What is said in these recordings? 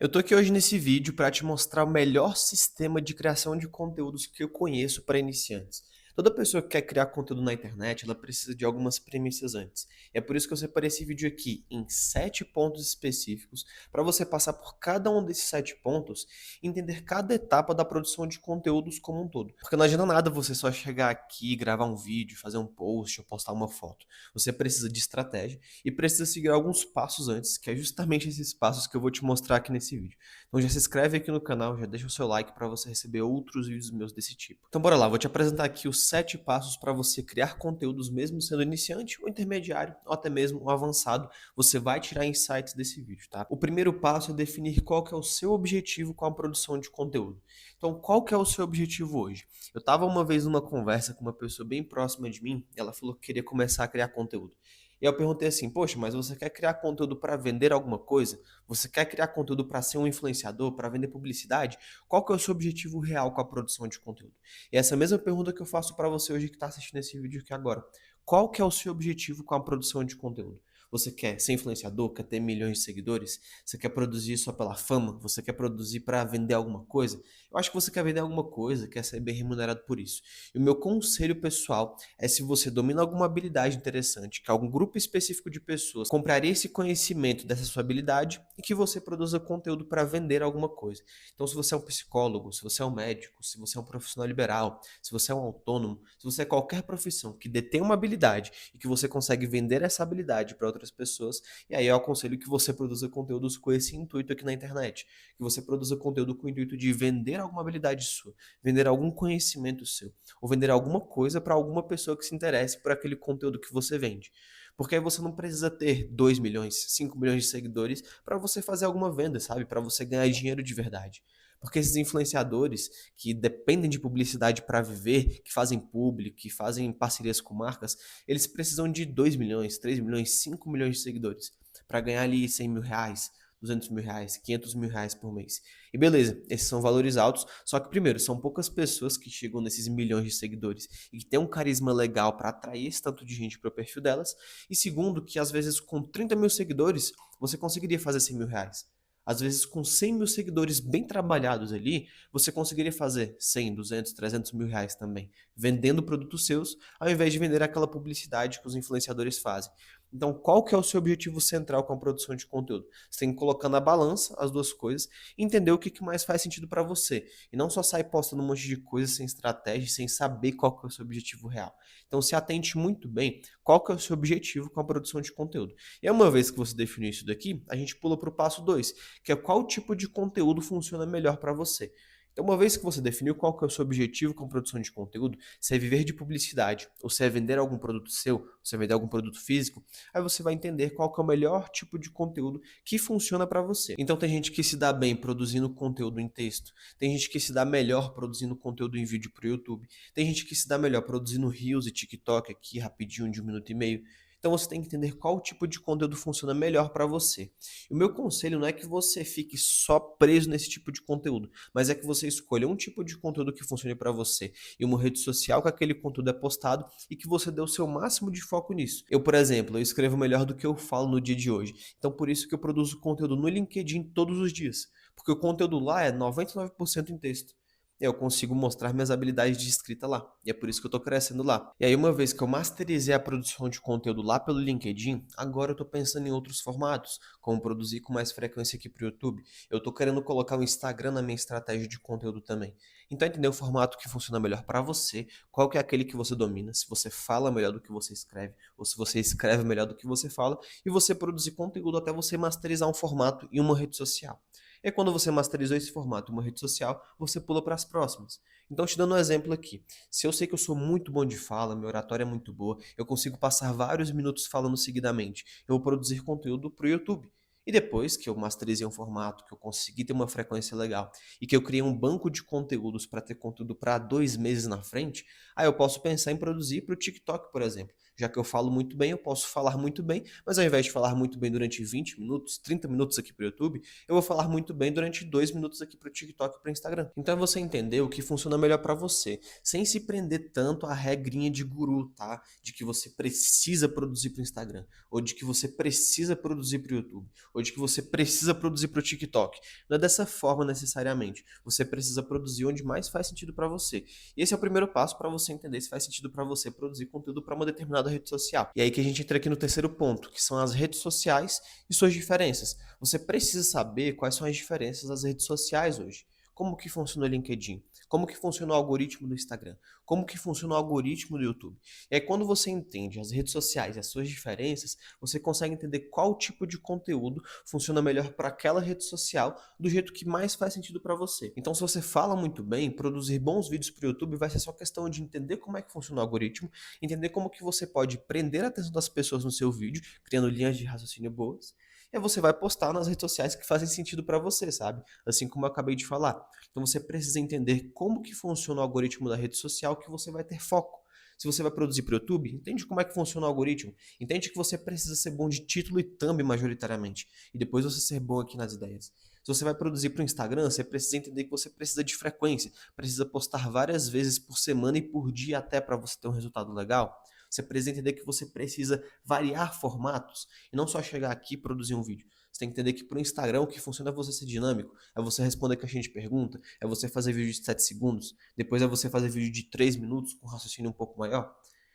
Eu tô aqui hoje nesse vídeo para te mostrar o melhor sistema de criação de conteúdos que eu conheço para iniciantes. Toda pessoa que quer criar conteúdo na internet, ela precisa de algumas premissas antes. É por isso que eu separei esse vídeo aqui em 7 pontos específicos para você passar por cada um desses 7 pontos e entender cada etapa da produção de conteúdos como um todo. Porque não adianta nada você só chegar aqui, gravar um vídeo, fazer um post ou postar uma foto. Você precisa de estratégia e precisa seguir alguns passos antes, que é justamente esses passos que eu vou te mostrar aqui nesse vídeo. Então já se inscreve aqui no canal, já deixa o seu like para você receber outros vídeos meus desse tipo. Então bora lá, vou te apresentar aqui os 7 passos para você criar conteúdos mesmo sendo iniciante ou intermediário ou até mesmo um avançado. Você vai tirar insights desse vídeo, tá? O primeiro passo é definir qual que é o seu objetivo com a produção de conteúdo. Então qual que é o seu objetivo hoje? Eu estava uma vez numa conversa com uma pessoa bem próxima de mim, ela falou que queria começar a criar conteúdo. E eu perguntei assim: poxa, mas você quer criar conteúdo para vender alguma coisa? Você quer criar conteúdo para ser um influenciador, para vender publicidade? Qual que é o seu objetivo real com a produção de conteúdo? E essa mesma pergunta que eu faço para você hoje que está assistindo esse vídeo aqui agora. Qual que é o seu objetivo com a produção de conteúdo? Você quer ser influenciador, quer ter milhões de seguidores? Você quer produzir só pela fama? Você quer produzir para vender alguma coisa? Eu acho que você quer vender alguma coisa, quer ser bem remunerado por isso. E o meu conselho pessoal é, se você domina alguma habilidade interessante, que algum grupo específico de pessoas compraria esse conhecimento dessa sua habilidade e que você produza conteúdo para vender alguma coisa. Então, se você é um psicólogo, se você é um médico, se você é um profissional liberal, se você é um autônomo, se você é qualquer profissão que detém uma habilidade e que você consegue vender essa habilidade para outras pessoas, e aí eu aconselho que você produza conteúdos com esse intuito aqui na internet, que você produza conteúdo com o intuito de vender alguma habilidade sua, vender algum conhecimento seu ou vender alguma coisa para alguma pessoa que se interesse por aquele conteúdo que você vende. Porque aí você não precisa ter 2 milhões, 5 milhões de seguidores para você fazer alguma venda, sabe? Para você ganhar dinheiro de verdade. Porque esses influenciadores que dependem de publicidade para viver, que fazem publi, que fazem parcerias com marcas, eles precisam de 2 milhões, 3 milhões, 5 milhões de seguidores para ganhar ali 100 mil reais, 200 mil reais, 500 mil reais por mês. E beleza, esses são valores altos, só que primeiro, são poucas pessoas que chegam nesses milhões de seguidores e que têm um carisma legal para atrair esse tanto de gente para o perfil delas. E segundo, que às vezes com 30 mil seguidores, você conseguiria fazer 100 mil reais. Às vezes com 100 mil seguidores bem trabalhados ali, você conseguiria fazer 100, 200, 300 mil reais também, vendendo produtos seus, ao invés de vender aquela publicidade que os influenciadores fazem. Então, qual que é o seu objetivo central com a produção de conteúdo? Você tem que colocar na balança as duas coisas e entender o que mais faz sentido para você. E não só sair postando um monte de coisa sem estratégia, sem saber qual que é o seu objetivo real. Então, se atente muito bem qual que é o seu objetivo com a produção de conteúdo. E aí, uma vez que você definiu isso daqui, a gente pula para o passo 2, que é qual tipo de conteúdo funciona melhor para você. Então, uma vez que você definiu qual que é o seu objetivo com a produção de conteúdo, se é viver de publicidade, ou se é vender algum produto seu, ou se é vender algum produto físico, aí você vai entender qual que é o melhor tipo de conteúdo que funciona para você. Então, tem gente que se dá bem produzindo conteúdo em texto, tem gente que se dá melhor produzindo conteúdo em vídeo para o YouTube, tem gente que se dá melhor produzindo Reels e TikTok aqui rapidinho de 1 minuto e meio. Então você tem que entender qual tipo de conteúdo funciona melhor para você. E o meu conselho não é que você fique só preso nesse tipo de conteúdo, mas é que você escolha um tipo de conteúdo que funcione para você e uma rede social que aquele conteúdo é postado e que você dê o seu máximo de foco nisso. Eu, por exemplo, eu escrevo melhor do que eu falo no dia de hoje. Então por isso que eu produzo conteúdo no LinkedIn todos os dias, porque o conteúdo lá é 99% em texto. Eu consigo mostrar minhas habilidades de escrita lá. E é por isso que eu estou crescendo lá. E aí, uma vez que eu masterizei a produção de conteúdo lá pelo LinkedIn, agora eu estou pensando em outros formatos, como produzir com mais frequência aqui para o YouTube. Eu estou querendo colocar o Instagram na minha estratégia de conteúdo também. Então, entender o formato que funciona melhor para você, qual que é aquele que você domina, se você fala melhor do que você escreve, ou se você escreve melhor do que você fala, e você produzir conteúdo até você masterizar um formato em uma rede social. E aí, quando você masterizou esse formato em uma rede social, você pula para as próximas. Então, te dando um exemplo aqui. Se eu sei que eu sou muito bom de fala, minha oratória é muito boa, eu consigo passar vários minutos falando seguidamente, eu vou produzir conteúdo para o YouTube. E depois que eu masterizei um formato, que eu consegui ter uma frequência legal e que eu criei um banco de conteúdos para ter conteúdo para 2 meses na frente, aí eu posso pensar em produzir para o TikTok, por exemplo. Já que eu falo muito bem, eu posso falar muito bem, mas ao invés de falar muito bem durante 20 minutos, 30 minutos aqui para o YouTube, eu vou falar muito bem durante 2 minutos aqui para o TikTok e para o Instagram. Então é você entender o que funciona melhor para você, sem se prender tanto à regrinha de guru, tá? De que você precisa produzir para o Instagram, ou de que você precisa produzir para o YouTube, ou de que você precisa produzir para o TikTok. Não é dessa forma necessariamente. Você precisa produzir onde mais faz sentido para você. E esse é o primeiro passo para você entender se faz sentido para você produzir conteúdo para uma determinada rede social. E aí que a gente entra aqui no terceiro ponto, que são as redes sociais e suas diferenças. Você precisa saber quais são as diferenças das redes sociais hoje. Como que funciona o LinkedIn? Como que funciona o algoritmo do Instagram? Como que funciona o algoritmo do YouTube? E aí quando você entende as redes sociais e as suas diferenças, você consegue entender qual tipo de conteúdo funciona melhor para aquela rede social do jeito que mais faz sentido para você. Então se você fala muito bem, produzir bons vídeos para o YouTube vai ser só questão de entender como é que funciona o algoritmo, entender como que você pode prender a atenção das pessoas no seu vídeo, criando linhas de raciocínio boas, e aí você vai postar nas redes sociais que fazem sentido para você, sabe? Assim como eu acabei de falar. Então você precisa entender como que funciona o algoritmo da rede social que você vai ter foco. Se você vai produzir para o YouTube, entende como é que funciona o algoritmo. Entende que você precisa ser bom de título e thumb majoritariamente. E depois você ser bom aqui nas ideias. Se você vai produzir para o Instagram, você precisa entender que você precisa de frequência. Precisa postar várias vezes por semana e por dia até para você ter um resultado legal. Você precisa entender que você precisa variar formatos e não só chegar aqui e produzir um vídeo. Você tem que entender que para o Instagram o que funciona é você ser dinâmico, é você responder caixinha de pergunta, é você fazer vídeo de 7 segundos, depois é você fazer vídeo de 3 minutos com raciocínio um pouco maior.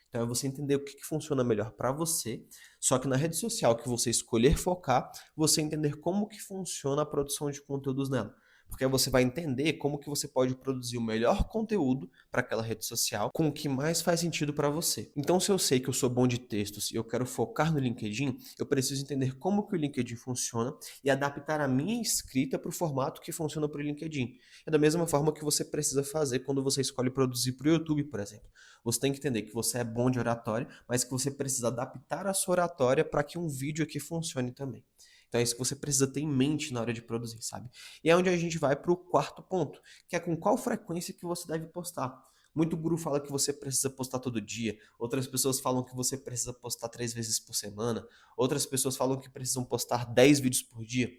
Então é você entender o que funciona melhor para você, só que na rede social que você escolher focar, você entender como que funciona a produção de conteúdos nela. Porque aí você vai entender como que você pode produzir o melhor conteúdo para aquela rede social com o que mais faz sentido para você. Então, se eu sei que eu sou bom de textos e eu quero focar no LinkedIn, eu preciso entender como que o LinkedIn funciona e adaptar a minha escrita para o formato que funciona para o LinkedIn. É da mesma forma que você precisa fazer quando você escolhe produzir para o YouTube, por exemplo. Você tem que entender que você é bom de oratória, mas que você precisa adaptar a sua oratória para que um vídeo aqui funcione também. Então é isso que você precisa ter em mente na hora de produzir, sabe? E é onde a gente vai para o quarto ponto, que é com qual frequência que você deve postar. Muito guru fala que você precisa postar todo dia, outras pessoas falam que você precisa postar 3 vezes por semana, outras pessoas falam que precisam postar 10 vídeos por dia.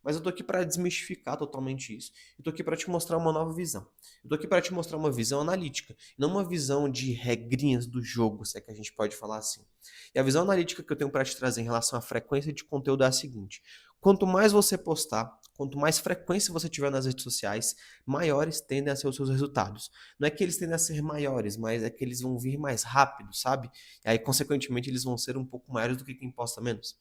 Mas eu tô aqui para desmistificar totalmente isso. Eu tô aqui para te mostrar uma nova visão. Eu tô aqui para te mostrar uma visão analítica, não uma visão de regrinhas do jogo, se é que a gente pode falar assim. E a visão analítica que eu tenho para te trazer em relação à frequência de conteúdo é a seguinte: quanto mais você postar, quanto mais frequência você tiver nas redes sociais, maiores tendem a ser os seus resultados. Não é que eles tendem a ser maiores, mas é que eles vão vir mais rápido, sabe? E aí, consequentemente, eles vão ser um pouco maiores do que quem posta menos.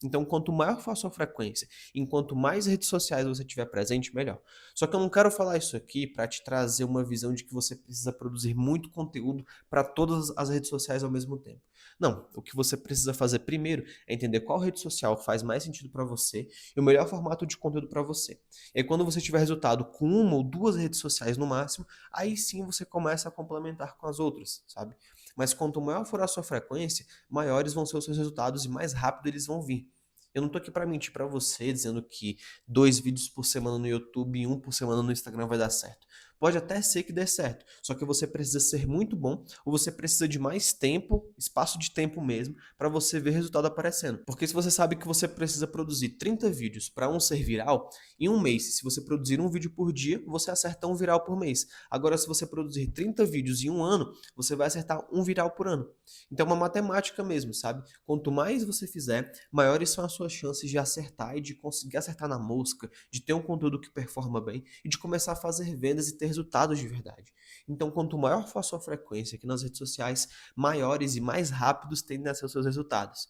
Então, quanto maior for a sua frequência, enquanto mais redes sociais você tiver presente, melhor. Só que eu não quero falar isso aqui para te trazer uma visão de que você precisa produzir muito conteúdo para todas as redes sociais ao mesmo tempo. Não, o que você precisa fazer primeiro é entender qual rede social faz mais sentido para você e o melhor formato de conteúdo para você. E aí, quando você tiver resultado com uma ou duas redes sociais no máximo, aí sim você começa a complementar com as outras, sabe? Mas quanto maior for a sua frequência, maiores vão ser os seus resultados e mais rápido eles vão vir. Eu não tô aqui para mentir para você dizendo que 2 vídeos por semana no YouTube e um por semana no Instagram vai dar certo. Pode até ser que dê certo, só que você precisa ser muito bom ou você precisa de mais tempo, espaço de tempo mesmo, para você ver resultado aparecendo. Porque se você sabe que você precisa produzir 30 vídeos para um ser viral, em um mês, se você produzir um vídeo por dia, você acerta um viral por mês. Agora, se você produzir 30 vídeos em um ano, você vai acertar um viral por ano. Então é uma matemática mesmo, sabe? Quanto mais você fizer, maiores são as suas chances de acertar e de conseguir acertar na mosca, de ter um conteúdo que performa bem e de começar a fazer vendas e ter resultados de verdade. Então, quanto maior for a sua frequência aqui nas redes sociais, maiores e mais rápidos tendem a ser os seus resultados.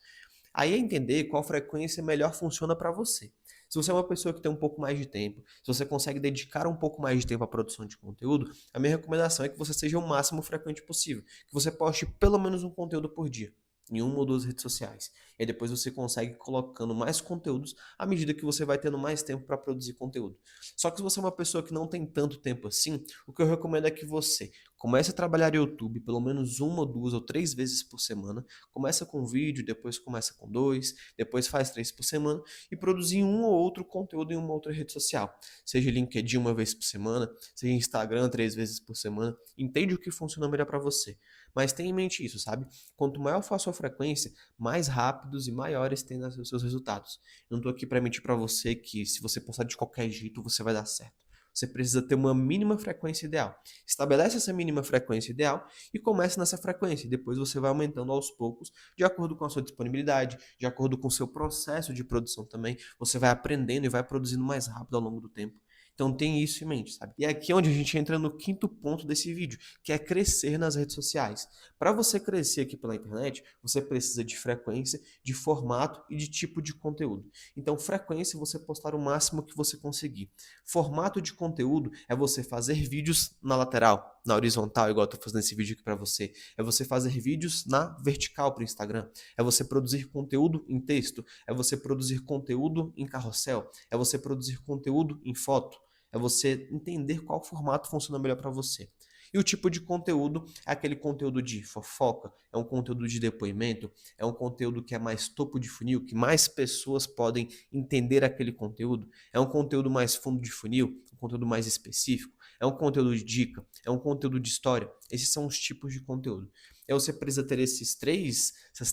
Aí é entender qual frequência melhor funciona para você. Se você é uma pessoa que tem um pouco mais de tempo, se você consegue dedicar um pouco mais de tempo à produção de conteúdo, a minha recomendação é que você seja o máximo frequente possível, que você poste pelo menos um conteúdo por dia em uma ou duas redes sociais. E aí depois você consegue colocando mais conteúdos à medida que você vai tendo mais tempo para produzir conteúdo. Só que se você é uma pessoa que não tem tanto tempo assim, o que eu recomendo é que você Comece a trabalhar YouTube pelo menos 1 ou 2 ou 3 vezes por semana. Começa com um vídeo, depois começa com 2, depois faz 3 por semana e produzir um ou outro conteúdo em uma outra rede social. Seja LinkedIn 1 vez por semana, seja Instagram 3 vezes por semana. Entende o que funciona melhor para você. Mas tenha em mente isso, sabe? Quanto maior for a sua frequência, mais rápidos e maiores tendem a ser os seus resultados. Eu não tô aqui para mentir para você que se você postar de qualquer jeito, você vai dar certo. Você precisa ter uma mínima frequência ideal. Estabelece essa mínima frequência ideal e comece nessa frequência. E depois você vai aumentando aos poucos, de acordo com a sua disponibilidade, de acordo com o seu processo de produção também. Você vai aprendendo e vai produzindo mais rápido ao longo do tempo. Então tem isso em mente, sabe? E é aqui onde a gente entra no quinto ponto desse vídeo, que é crescer nas redes sociais. Para você crescer aqui pela internet, você precisa de frequência, de formato e de tipo de conteúdo. Então, frequência, você postar o máximo que você conseguir. Formato de conteúdo é você fazer vídeos na lateral, na horizontal, igual eu estou fazendo esse vídeo aqui para você. É você fazer vídeos na vertical para o Instagram. É você produzir conteúdo em texto. É você produzir conteúdo em carrossel. É você produzir conteúdo em foto. É você entender qual formato funciona melhor para você. E o tipo de conteúdo é aquele conteúdo de fofoca, é um conteúdo de depoimento, é um conteúdo que é mais topo de funil, que mais pessoas podem entender aquele conteúdo, é um conteúdo mais fundo de funil, um conteúdo mais específico, é um conteúdo de dica, é um conteúdo de história. Esses são os tipos de conteúdo. E aí você precisa ter essas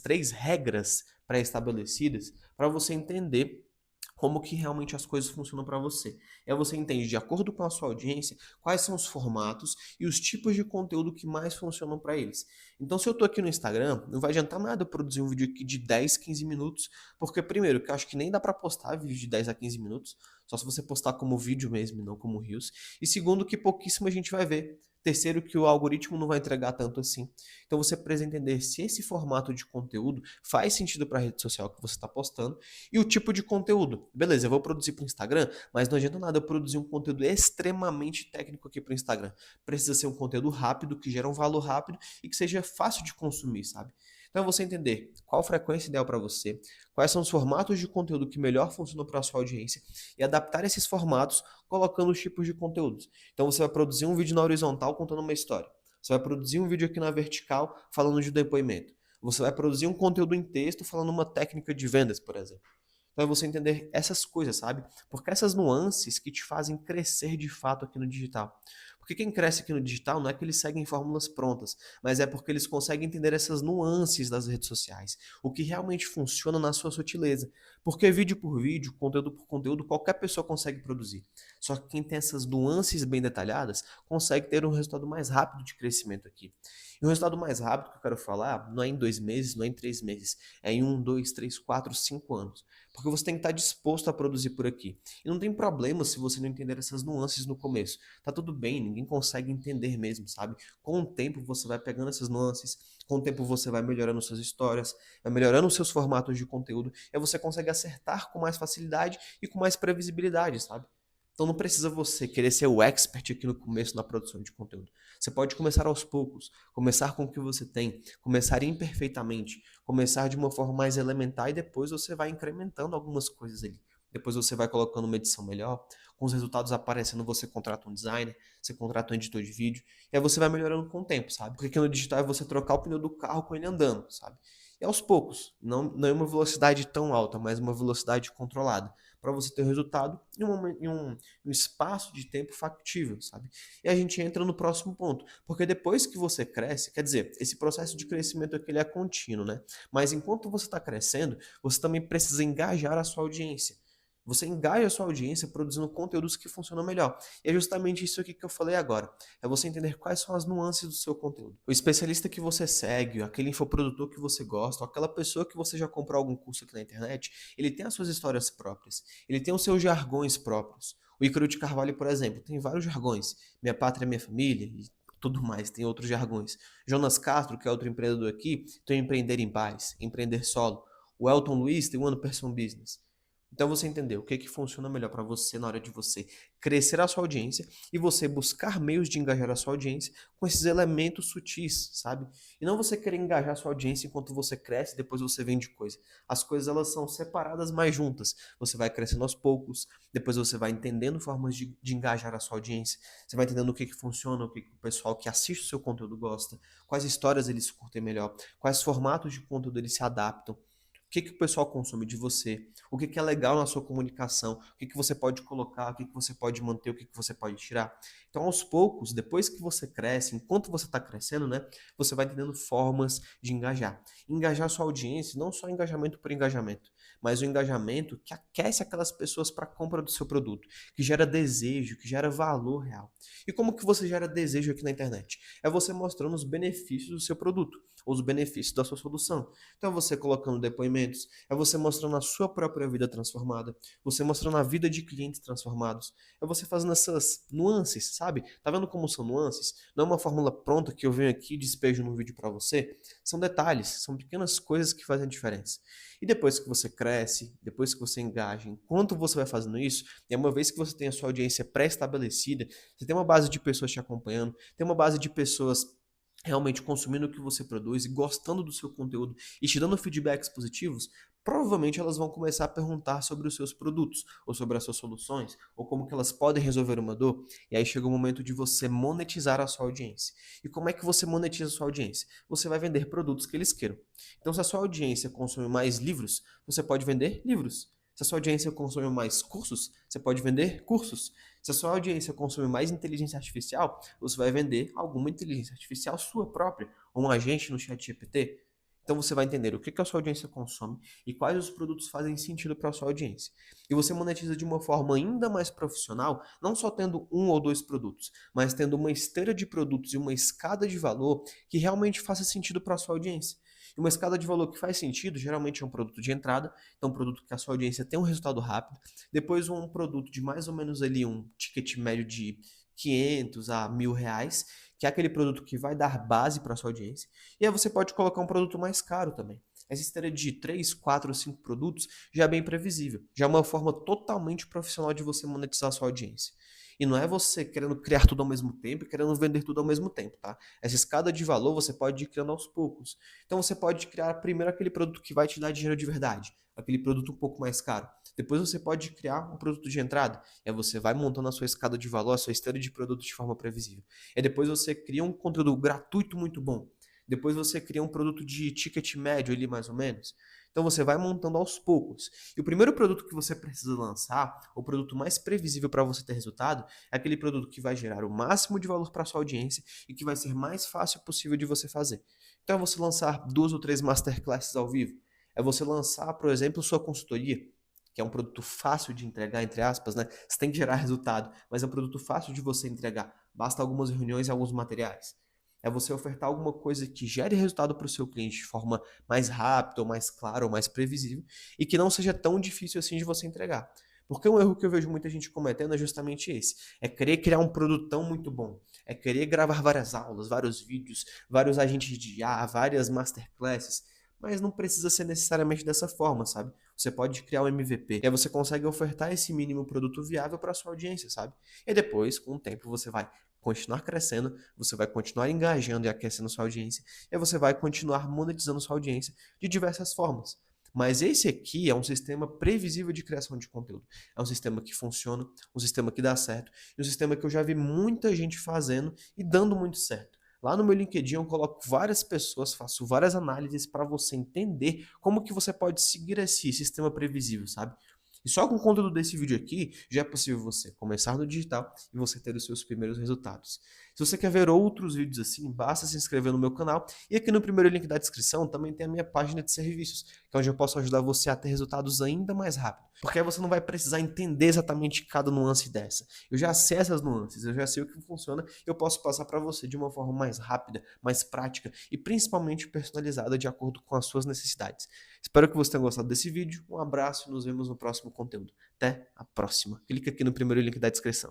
três regras pré-estabelecidas para você entender como que realmente as coisas funcionam para você. E aí você entende, de acordo com a sua audiência, quais são os formatos e os tipos de conteúdo que mais funcionam para eles. Então, se eu estou aqui no Instagram, não vai adiantar nada eu produzir um vídeo aqui de 10, 15 minutos, porque primeiro, que eu acho que nem dá para postar vídeo de 10 a 15 minutos, só se você postar como vídeo mesmo e não como Reels. E segundo, que pouquíssima gente vai ver. Terceiro, que o algoritmo não vai entregar tanto assim. Então você precisa entender se esse formato de conteúdo faz sentido para a rede social que você está postando e o tipo de conteúdo. Beleza, eu vou produzir para o Instagram, mas não adianta nada eu produzir um conteúdo extremamente técnico aqui para o Instagram. Precisa ser um conteúdo rápido, que gera um valor rápido e que seja fácil de consumir, sabe? Então você entender qual frequência ideal para você, quais são os formatos de conteúdo que melhor funcionam para a sua audiência e adaptar esses formatos colocando os tipos de conteúdos. Então você vai produzir um vídeo na horizontal contando uma história. Você vai produzir um vídeo aqui na vertical falando de depoimento. Você vai produzir um conteúdo em texto falando uma técnica de vendas, por exemplo. Então é você entender essas coisas, sabe? Porque essas nuances que te fazem crescer de fato aqui no digital. Porque quem cresce aqui no digital não é que eles seguem fórmulas prontas, mas é porque eles conseguem entender essas nuances das redes sociais, o que realmente funciona na sua sutileza. Porque vídeo por vídeo, conteúdo por conteúdo, qualquer pessoa consegue produzir. Só que quem tem essas nuances bem detalhadas consegue ter um resultado mais rápido de crescimento aqui. E o resultado mais rápido que eu quero falar não é em 2 meses, não é em 3 meses, é em 1, 2, 3, 4, 5 anos. Porque você tem que estar disposto a produzir por aqui. E não tem problema se você não entender essas nuances no começo. Tá tudo bem, ninguém consegue entender mesmo, sabe? Com o tempo você vai pegando essas nuances, com o tempo você vai melhorando suas histórias, vai melhorando os seus formatos de conteúdo, e aí você consegue acertar com mais facilidade e com mais previsibilidade, sabe? Então não precisa você querer ser o expert aqui no começo na produção de conteúdo. Você pode começar aos poucos, começar com o que você tem, começar imperfeitamente, começar de uma forma mais elementar e depois você vai incrementando algumas coisas ali. Depois você vai colocando uma edição melhor, com os resultados aparecendo, você contrata um designer, você contrata um editor de vídeo, e aí você vai melhorando com o tempo, sabe? Porque aqui no digital é você trocar o pneu do carro com ele andando, sabe? E aos poucos, não é uma velocidade tão alta, mas uma velocidade controlada, para você ter resultado em um espaço de tempo factível, sabe? E a gente entra no próximo ponto, porque depois que você cresce, quer dizer, esse processo de crescimento aqui ele é contínuo, né? Mas enquanto você está crescendo, você também precisa engajar a sua audiência. Você engaja a sua audiência produzindo conteúdos que funcionam melhor. E é justamente isso aqui que eu falei agora. É você entender quais são as nuances do seu conteúdo. O especialista que você segue, aquele infoprodutor que você gosta, ou aquela pessoa que você já comprou algum curso aqui na internet, ele tem as suas histórias próprias. Ele tem os seus jargões próprios. O Ícaro de Carvalho, por exemplo, tem vários jargões. Minha pátria é minha família e tudo mais, tem outros jargões. Jonas Castro, que é outro empreendedor aqui, tem o Empreender em Paz, Empreender Solo. O Elton Luiz tem o One Person Business. Então você entendeu o que que funciona melhor para você na hora de você crescer a sua audiência e você buscar meios de engajar a sua audiência com esses elementos sutis, sabe? E não você querer engajar a sua audiência enquanto você cresce e depois você vende coisa. As coisas elas são separadas, mas juntas. Você vai crescendo aos poucos, depois você vai entendendo formas de engajar a sua audiência, você vai entendendo o que que funciona, o que que o pessoal que assiste o seu conteúdo gosta, quais histórias eles curtem melhor, quais formatos de conteúdo eles se adaptam. O que que o pessoal consome de você? O que que é legal na sua comunicação? O que que você pode colocar? O que que você pode manter? O que que você pode tirar? Então, aos poucos, depois que você cresce, enquanto você está crescendo, né, você vai entendendo formas de engajar. Engajar sua audiência, não só engajamento por engajamento, mas o engajamento que aquece aquelas pessoas para a compra do seu produto, que gera desejo, que gera valor real. E como que você gera desejo aqui na internet? É você mostrando os benefícios do seu produto, ou os benefícios da sua solução. Então, é você colocando depoimentos, é você mostrando a sua própria vida transformada, você mostrando a vida de clientes transformados, é você fazendo essas nuances, sabe? Tá vendo como são nuances? Não é uma fórmula pronta que eu venho aqui e despejo num vídeo para você. São detalhes, são pequenas coisas que fazem a diferença. E depois que você cresce, depois que você engaja, enquanto você vai fazendo isso, e uma vez que você tem a sua audiência pré-estabelecida, você tem uma base de pessoas te acompanhando, tem uma base de pessoas realmente consumindo o que você produz e gostando do seu conteúdo e te dando feedbacks positivos, provavelmente elas vão começar a perguntar sobre os seus produtos, ou sobre as suas soluções, ou como que elas podem resolver uma dor. E aí chega o momento de você monetizar a sua audiência. E como é que você monetiza a sua audiência? Você vai vender produtos que eles queiram. Então, se a sua audiência consome mais livros, você pode vender livros. Se a sua audiência consome mais cursos, você pode vender cursos. Se a sua audiência consome mais inteligência artificial, você vai vender alguma inteligência artificial sua própria, ou um agente no chat GPT. Então você vai entender o que que a sua audiência consome e quais os produtos fazem sentido para a sua audiência. E você monetiza de uma forma ainda mais profissional, não só tendo um ou dois produtos, mas tendo uma esteira de produtos e uma escada de valor que realmente faça sentido para a sua audiência. E uma escada de valor que faz sentido, geralmente é um produto de entrada, então um produto que a sua audiência tem um resultado rápido, depois um produto de mais ou menos ali um ticket médio de 500 a R$ 1.000, que é aquele produto que vai dar base para a sua audiência, e aí você pode colocar um produto mais caro também. Essa esteira de 3, 4 ou 5 produtos já é bem previsível, já é uma forma totalmente profissional de você monetizar a sua audiência. E não é você querendo criar tudo ao mesmo tempo e querendo vender tudo ao mesmo tempo, tá? Essa escada de valor você pode ir criando aos poucos. Então você pode criar primeiro aquele produto que vai te dar dinheiro de verdade, aquele produto um pouco mais caro. Depois você pode criar um produto de entrada, e aí você vai montando a sua escada de valor, a sua esteira de produtos de forma previsível. E depois você cria um conteúdo gratuito muito bom. Depois você cria um produto de ticket médio ali mais ou menos. Então você vai montando aos poucos. E o primeiro produto que você precisa lançar, o produto mais previsível para você ter resultado, é aquele produto que vai gerar o máximo de valor para sua audiência e que vai ser mais fácil possível de você fazer. Então é você lançar 2 ou 3 masterclasses ao vivo. É você lançar, por exemplo, sua consultoria, que é um produto fácil de entregar, entre aspas, né? Você tem que gerar resultado, mas é um produto fácil de você entregar. Basta algumas reuniões e alguns materiais. É você ofertar alguma coisa que gere resultado para o seu cliente de forma mais rápida, ou mais clara, ou mais previsível, e que não seja tão difícil assim de você entregar. Porque um erro que eu vejo muita gente cometendo é justamente esse: é querer criar um produtão muito bom, é querer gravar várias aulas, vários vídeos, vários agentes de IA, várias masterclasses, mas não precisa ser necessariamente dessa forma, sabe? Você pode criar um MVP, e aí você consegue ofertar esse mínimo produto viável para sua audiência, sabe? E depois, com o tempo, você vai continuar crescendo, você vai continuar engajando e aquecendo sua audiência, e aí você vai continuar monetizando sua audiência de diversas formas. Mas esse aqui é um sistema previsível de criação de conteúdo. É um sistema que funciona, um sistema que dá certo, e um sistema que eu já vi muita gente fazendo e dando muito certo. Lá no meu LinkedIn eu coloco várias pessoas, faço várias análises para você entender como que você pode seguir esse sistema previsível, sabe? E só com o conteúdo desse vídeo aqui já é possível você começar no digital e você ter os seus primeiros resultados. Se você quer ver outros vídeos assim, basta se inscrever no meu canal. E aqui no primeiro link da descrição também tem a minha página de serviços, que é onde eu posso ajudar você a ter resultados ainda mais rápido. Porque aí você não vai precisar entender exatamente cada nuance dessa. Eu já sei essas nuances, eu já sei o que funciona, eu posso passar para você de uma forma mais rápida, mais prática e principalmente personalizada de acordo com as suas necessidades. Espero que você tenha gostado desse vídeo. Um abraço e nos vemos no próximo conteúdo. Até a próxima. Clica aqui no primeiro link da descrição.